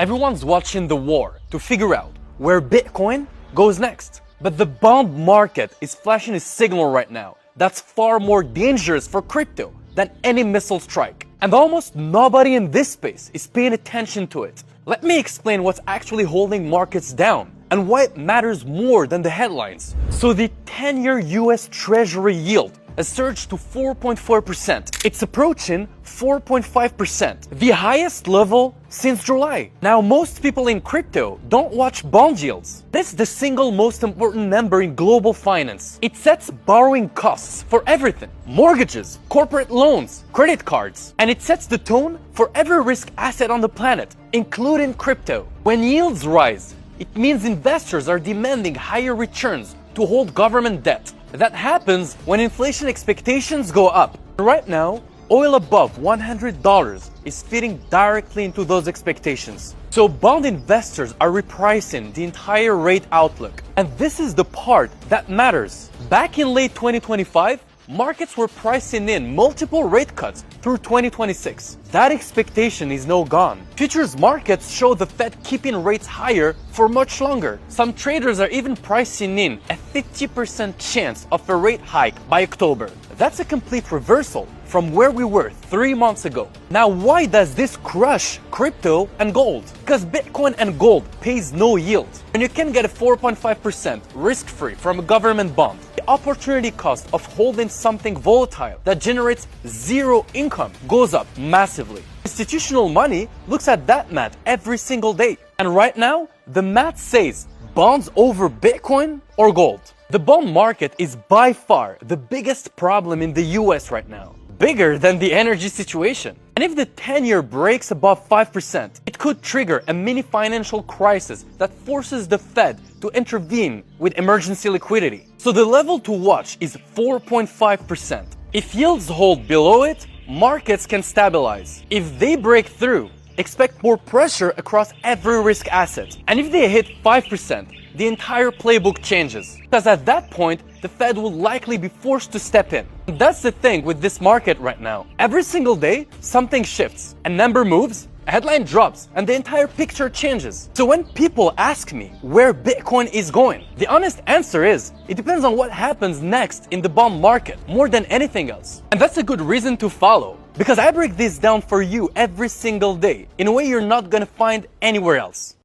Everyone's watching the war to figure out where Bitcoin goes next. But the bond market is flashing a signal right now that's far more dangerous for crypto than any missile strike. And almost nobody in this space is paying attention to it. Let me explain what's actually holding markets down and why it matters more than the headlines. So the 10-year US Treasury yield has surged to 4.4%. It's approaching 4.5%, the highest level since July. Now, most people in crypto don't watch bond yields. This is the single most important number in global finance. It sets borrowing costs for everything: mortgages, corporate loans, credit cards, and it sets the tone for every risk asset on the planet, including crypto. When yields rise, it means investors are demanding higher returns to hold government debt. That happens when inflation expectations go up. Right now, oil above $100 is fitting directly into those expectations. So bond investors are repricing the entire rate outlook. And this is the part that matters. Back in late 2025, markets were pricing in multiple rate cuts through 2026. That expectation is now gone. Futures markets show the Fed keeping rates higher for much longer. Some traders are even pricing in a 50% chance of a rate hike by October. That's a complete reversal from where we were 3 months ago. Now, why does this crush crypto and gold? Because Bitcoin and gold pays no yield. And you can get a 4.5% risk-free from a government bond. The opportunity cost of holding something volatile that generates zero income goes up massively. Institutional money looks at that math every single day. And right now, the math says bonds over Bitcoin or gold. The bond market is by far the biggest problem in the US right now. Bigger than the energy situation. And if the 10-year breaks above 5%, it could trigger a mini financial crisis that forces the Fed to intervene with emergency liquidity. So the level to watch is 4.5%. If yields hold below it, markets can stabilize. If they break through, expect more pressure across every risk asset. And if they hit 5%, the entire playbook changes. Because at that point, the Fed will likely be forced to step in. That's the thing with this market right now. Every single day, something shifts. A number moves, a headline drops, and the entire picture changes. So when people ask me where Bitcoin is going, the honest answer is, it depends on what happens next in the bond market more than anything else. And that's a good reason to follow, because I break this down for you every single day in a way you're not gonna find anywhere else.